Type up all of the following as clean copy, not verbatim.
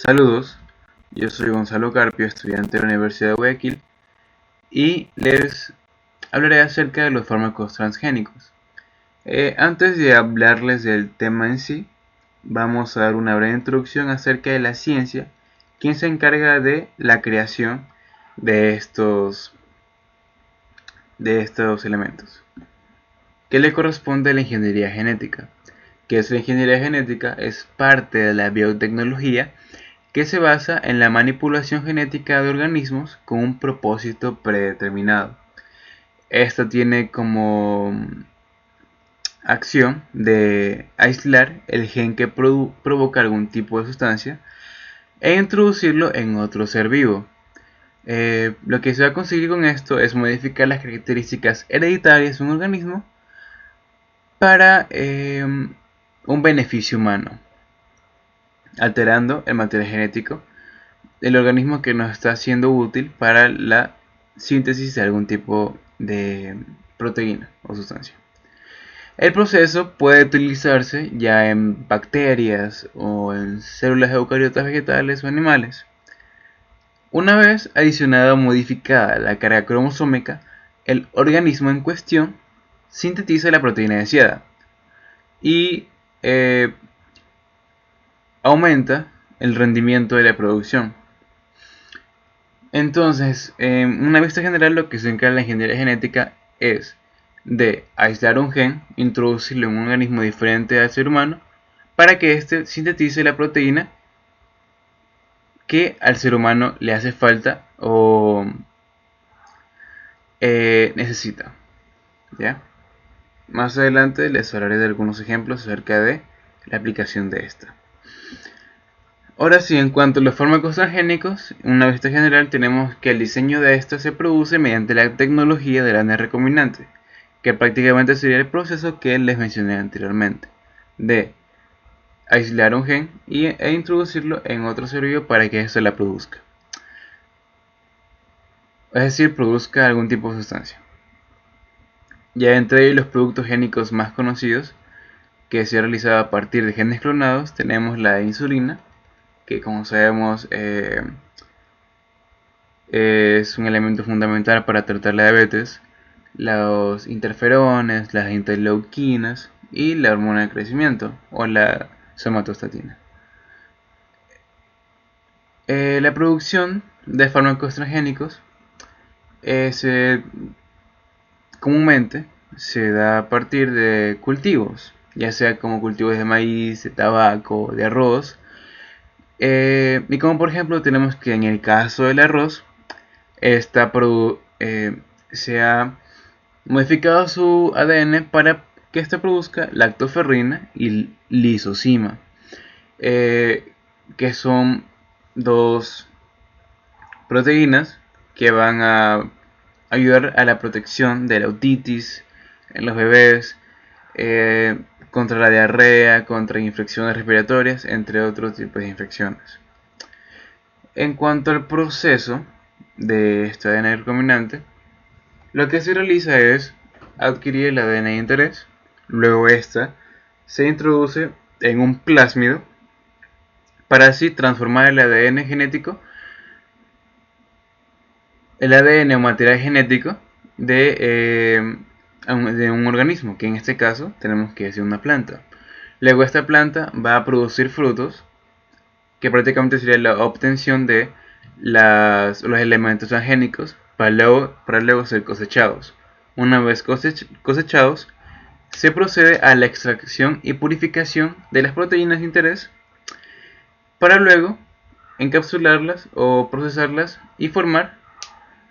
Saludos, yo soy Gonzalo Carpio, estudiante de la Universidad de Guayaquil, y les hablaré acerca de los fármacos transgénicos. Antes de hablarles del tema en sí, vamos a dar una breve introducción acerca de la ciencia, quien se encarga de la creación de estos elementos. ¿Qué le corresponde a la ingeniería genética? ¿Qué es la ingeniería genética? Es parte de la biotecnología que se basa en la manipulación genética de organismos con un propósito predeterminado. Esta tiene como acción de aislar el gen que provoca algún tipo de sustancia e introducirlo en otro ser vivo. Lo que se va a conseguir con esto es modificar las características hereditarias de un organismo para un beneficio humano, alterando el material genético del organismo que nos está siendo útil para la síntesis de algún tipo de proteína o sustancia. El proceso puede utilizarse ya en bacterias o en células eucariotas vegetales o animales. Una vez adicionada o modificada la carga cromosómica, el organismo en cuestión sintetiza la proteína deseada y aumenta el rendimiento de la producción. Entonces, en una vista general, lo que se encarga la ingeniería genética es de aislar un gen, introducirlo en un organismo diferente al ser humano, para que éste sintetice la proteína que al ser humano le hace falta o necesita. ¿Ya? Más adelante les hablaré de algunos ejemplos acerca de la aplicación de esta. Ahora sí, en cuanto a los fármacos transgénicos, una vista general tenemos que el diseño de estos se produce mediante la tecnología del ADN recombinante, que prácticamente sería el proceso que les mencioné anteriormente, de aislar un gen e introducirlo en otro ser vivo para que éste la produzca. Es decir, produzca algún tipo de sustancia. Ya entre ellos los productos génicos más conocidos, que se ha realizado a partir de genes clonados, tenemos la insulina, que como sabemos es un elemento fundamental para tratar la diabetes, los interferones, las interleuquinas y la hormona de crecimiento o la somatostatina. La producción de fármacos transgénicos comúnmente se da a partir de cultivos, ya sea como cultivos de maíz, de tabaco, de arroz. Y como por ejemplo tenemos que en el caso del arroz, se ha modificado su ADN para que éste produzca lactoferrina y lisozima, que son dos proteínas que van a ayudar a la protección de la otitis en los bebés, contra la diarrea, contra infecciones respiratorias, entre otros tipos de infecciones. En cuanto al proceso de este ADN recombinante, lo que se realiza es adquirir el ADN de interés, luego esta se introduce en un plásmido para así transformar el ADN genético, el ADN o material genético de un organismo, que en este caso tenemos que decir una planta. Luego esta planta va a producir frutos, que prácticamente sería la obtención de los elementos transgénicos para luego ser cosechados. Una vez cosechados, se procede a la extracción y purificación de las proteínas de interés para luego encapsularlas o procesarlas y formar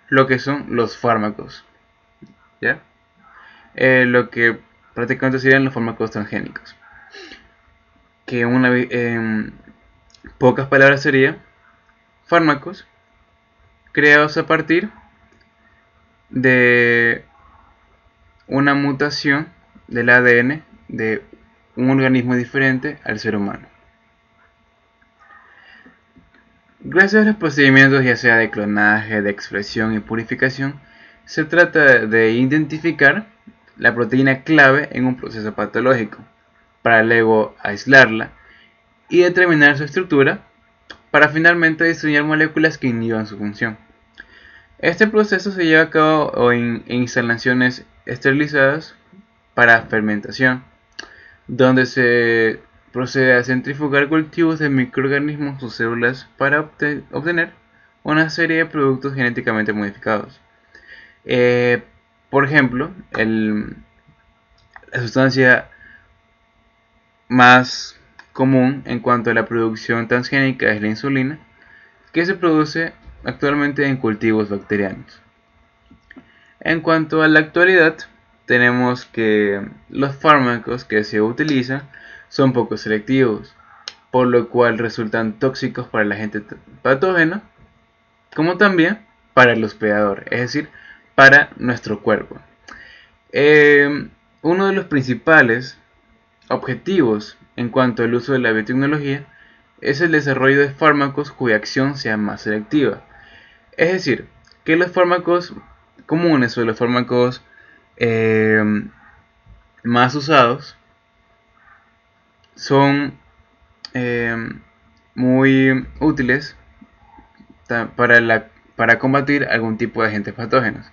lo que son los fármacos, ¿ya? Lo que prácticamente serían los fármacos transgénicos, que en pocas palabras sería fármacos creados a partir de una mutación del ADN de un organismo diferente al ser humano. Gracias a los procedimientos ya sea de clonaje, de expresión y purificación, se trata de identificar la proteína clave en un proceso patológico, para luego aislarla y determinar su estructura para finalmente diseñar moléculas que inhiban su función. Este proceso se lleva a cabo en instalaciones esterilizadas para fermentación, donde se procede a centrifugar cultivos de microorganismos o células para obtener una serie de productos genéticamente modificados. Eh, por ejemplo, la sustancia más común en cuanto a la producción transgénica es la insulina, que se produce actualmente en cultivos bacterianos. En cuanto a la actualidad, tenemos que los fármacos que se utilizan son poco selectivos, por lo cual resultan tóxicos para el agente patógeno, como también para el hospedador, es decir, para nuestro cuerpo. Uno de los principales objetivos en cuanto al uso de la biotecnología es el desarrollo de fármacos cuya acción sea más selectiva. Es decir, que los fármacos comunes o los fármacos más usados son muy útiles para combatir algún tipo de agentes patógenos.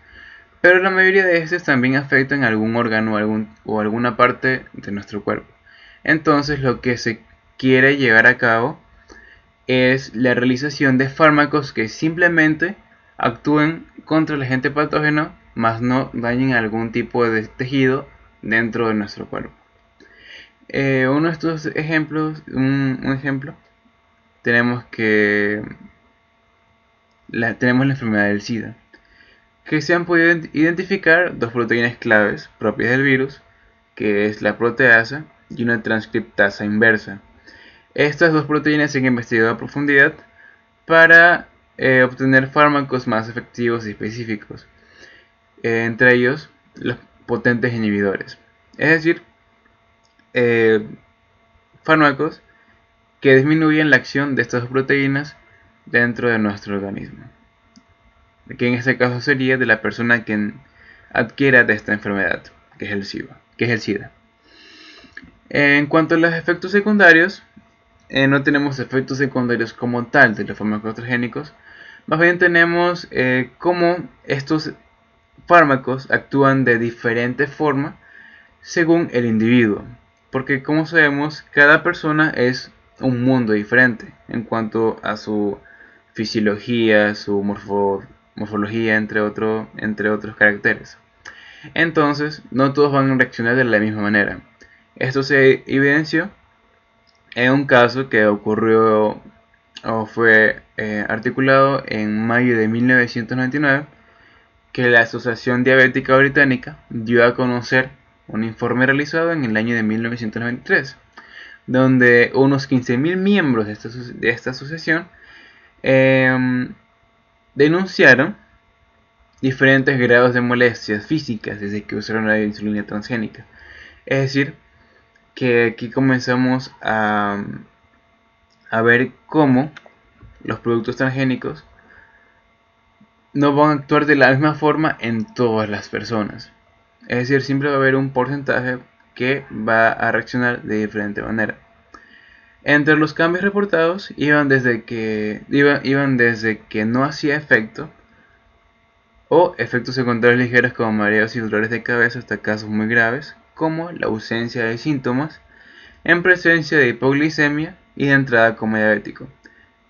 Pero la mayoría de estos también afectan algún órgano o alguna parte de nuestro cuerpo. Entonces lo que se quiere llevar a cabo es la realización de fármacos que simplemente actúen contra el agente patógeno, mas no dañen algún tipo de tejido dentro de nuestro cuerpo. Uno de estos ejemplos, un ejemplo, tenemos tenemos la enfermedad del SIDA, que se han podido identificar dos proteínas claves propias del virus, que es la proteasa y una transcriptasa inversa. Estas dos proteínas se han investigado a profundidad para obtener fármacos más efectivos y específicos, entre ellos los potentes inhibidores, es decir, fármacos que disminuyen la acción de estas dos proteínas dentro de nuestro organismo, que en este caso sería de la persona que adquiera de esta enfermedad, que es el SIDA. En cuanto a los efectos secundarios, no tenemos efectos secundarios como tal de los fármacos transgénicos, más bien tenemos cómo estos fármacos actúan de diferente forma según el individuo, porque como sabemos, cada persona es un mundo diferente en cuanto a su fisiología, su morfología, entre otros caracteres. Entonces, no todos van a reaccionar de la misma manera. Esto se evidenció en un caso que ocurrió o fue articulado en mayo de 1999, que la Asociación Diabética Británica dio a conocer un informe realizado en el año de 1993, donde unos 15.000 miembros de esta asociación denunciaron diferentes grados de molestias físicas desde que usaron la insulina transgénica. Es decir, que aquí comenzamos a ver cómo los productos transgénicos no van a actuar de la misma forma en todas las personas. Es decir, siempre va a haber un porcentaje que va a reaccionar de diferente manera. Entre los cambios reportados iban desde que no hacía efecto o efectos secundarios ligeros como mareos y dolores de cabeza hasta casos muy graves como la ausencia de síntomas en presencia de hipoglicemia y de entrada como diabético.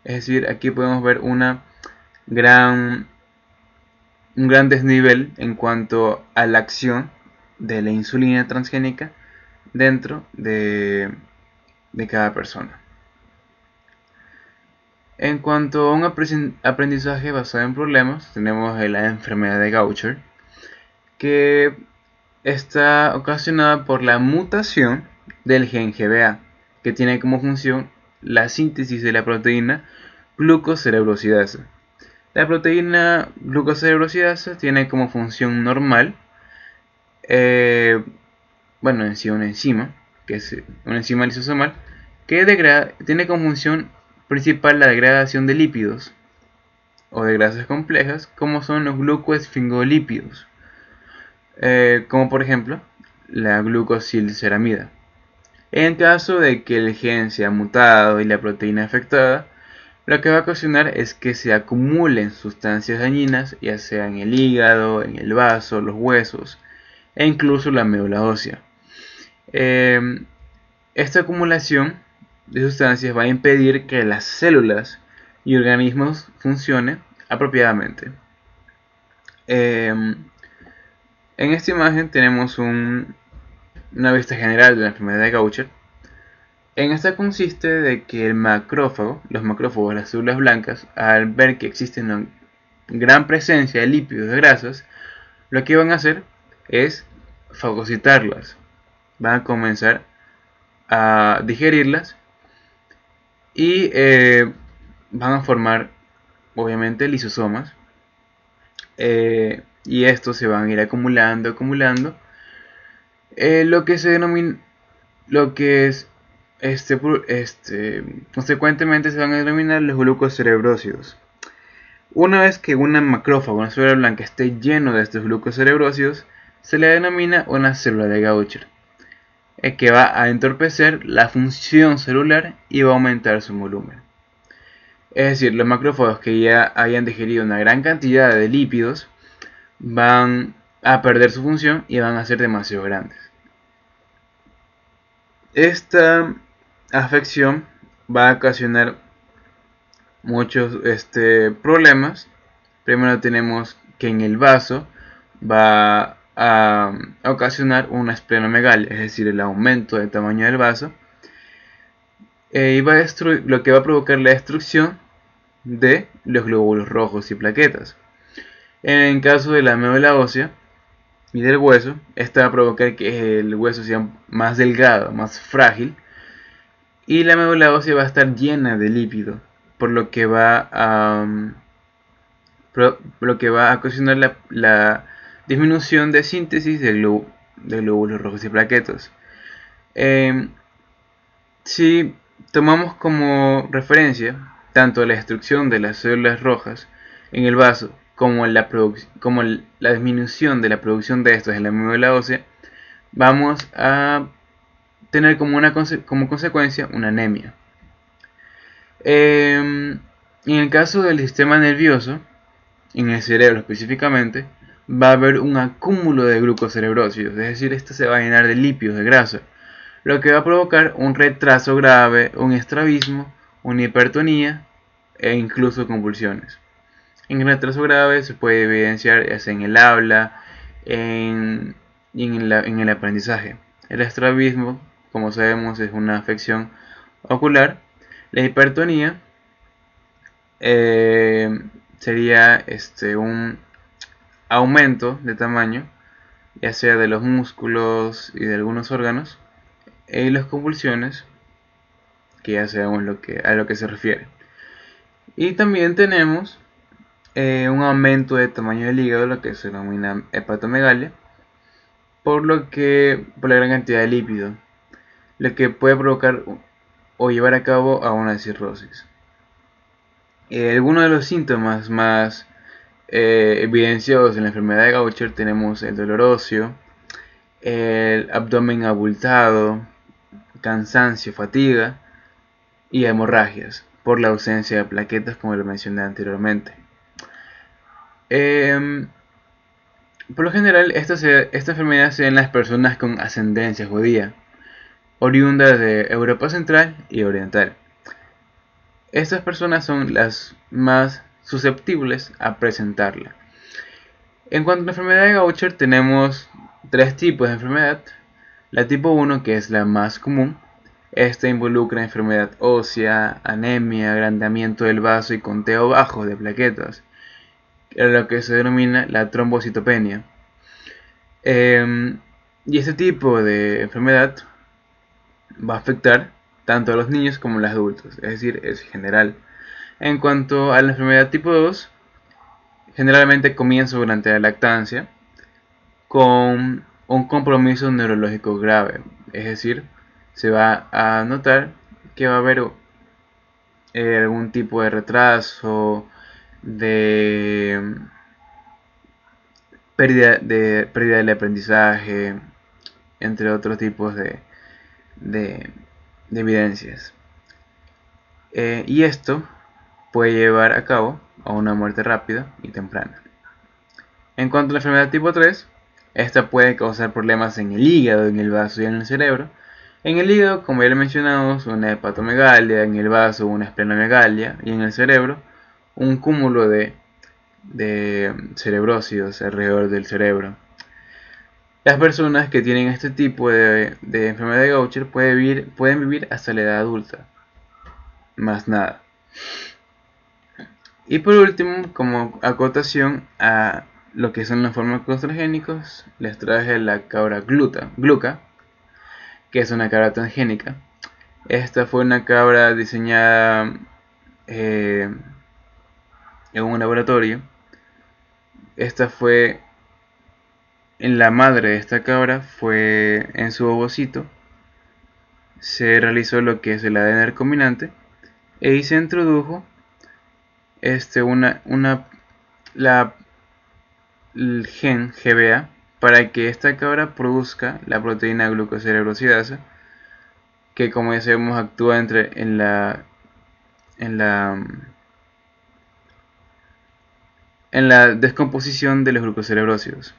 Es decir, aquí podemos ver un gran desnivel en cuanto a la acción de la insulina transgénica dentro de cada persona. En cuanto a un aprendizaje basado en problemas, tenemos la enfermedad de Gaucher, que está ocasionada por la mutación del gen GBA, que tiene como función la síntesis de la proteína glucocerebrosidasa. La proteína glucocerebrosidasa tiene como función normal, en sí una enzima, que es una enzima lisosomal, que tiene como función principal la degradación de lípidos o de grasas complejas, como son los glucoesfingolípidos, como por ejemplo la glucosylceramida. En caso de que el gen sea mutado y la proteína afectada, lo que va a ocasionar es que se acumulen sustancias dañinas, ya sea en el hígado, en el vaso, los huesos e incluso la médula ósea. Esta acumulación de sustancias va a impedir que las células y organismos funcionen apropiadamente. En esta imagen tenemos una vista general de la enfermedad de Gaucher. En esta consiste de que el macrófago, los macrófagos, las células blancas, al ver que existe una gran presencia de lípidos y grasas, lo que van a hacer es fagocitarlas. Van a comenzar a digerirlas y van a formar, obviamente, lisosomas. Y estos se van a ir acumulando. Lo que se denomina, lo que es consecuentemente se van a denominar los glucocerebrósidos. Una vez que una macrófago, una célula blanca, esté lleno de estos glucocerebrósidos, se le denomina una célula de Gaucher, que va a entorpecer la función celular y va a aumentar su volumen. Es decir, los macrófagos que ya hayan digerido una gran cantidad de lípidos van a perder su función y van a ser demasiado grandes. Esta afección va a ocasionar muchos problemas. Primero tenemos que en el vaso va a ocasionar una esplenomegalia, es decir, el aumento del tamaño del vaso, y va a destruir, lo que va a provocar la destrucción de los glóbulos rojos y plaquetas. En caso de la médula ósea y del hueso, esta va a provocar que el hueso sea más delgado, más frágil, y la médula ósea va a estar llena de lípido, por lo que va a ocasionar la disminución de síntesis de glóbulos rojos y plaquetas. Si tomamos como referencia tanto la destrucción de las células rojas en el vaso como la disminución de la producción de estos en la médula ósea, vamos a tener como consecuencia una anemia. En el caso del sistema nervioso, en el cerebro específicamente, va a haber un acúmulo de glucocerebrósidos, es decir, esto se va a llenar de lípidos, de grasa, lo que va a provocar un retraso grave, un estrabismo, una hipertonía e incluso convulsiones. En el retraso grave se puede evidenciar ya sea en el habla y en el aprendizaje. El estrabismo, como sabemos, es una afección ocular. La hipertonía sería un aumento de tamaño, ya sea de los músculos y de algunos órganos, y las convulsiones, que ya sabemos a lo que se refiere. Y también tenemos un aumento de tamaño del hígado, lo que se denomina hepatomegalia, por la gran cantidad de lípido, lo que puede provocar o llevar a cabo a una cirrosis. Algunos de los síntomas más evidenciados en la enfermedad de Gaucher tenemos el dolor óseo, el abdomen abultado, cansancio, fatiga y hemorragias por la ausencia de plaquetas, como lo mencioné anteriormente. Por lo general, esta enfermedad se da en las personas con ascendencia judía, oriundas de Europa Central y Oriental. Estas personas son las más susceptibles a presentarla. En cuanto a la enfermedad de Gaucher, tenemos tres tipos de enfermedad. La tipo 1, que es la más común. Esta involucra enfermedad ósea, anemia, agrandamiento del vaso y conteo bajo de plaquetas, lo que se denomina la trombocitopenia. Y este tipo de enfermedad va a afectar tanto a los niños como a los adultos, es decir, es general. En cuanto a la enfermedad tipo 2, generalmente comienza durante la lactancia con un compromiso neurológico grave, es decir, se va a notar que va a haber algún tipo de retraso, de pérdida del aprendizaje, entre otros tipos de evidencias. Y esto puede llevar a cabo a una muerte rápida y temprana. En cuanto a la enfermedad tipo 3, esta puede causar problemas en el hígado, en el vaso y en el cerebro. En el hígado, como ya lo mencionamos, una hepatomegalia, en el vaso una esplenomegalia y en el cerebro un cúmulo de cerebrósidos alrededor del cerebro. Las personas que tienen este tipo de enfermedad de Gaucher pueden vivir hasta la edad adulta, más nada. Y por último, como acotación a lo que son los fármacos transgénicos, les traje la cabra gluca, que es una cabra transgénica. Esta fue una cabra diseñada en un laboratorio. Esta fue en la madre de esta cabra, fue en su ovocito, se realizó lo que es el ADN recombinante e ahí se introdujo el gen GBA para que esta cabra produzca la proteína glucocerebrosidasa, que como ya sabemos actúa en la en la descomposición de los glucocerebrósidos.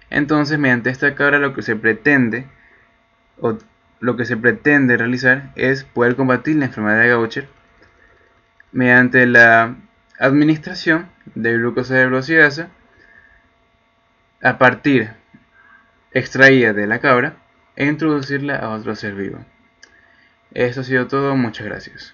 Entonces, mediante esta cabra lo que se pretende realizar es poder combatir la enfermedad de Gaucher mediante la administración de glucocerebrosidasa a partir extraída de la cabra e introducirla a otro ser vivo. Esto ha sido todo, muchas gracias.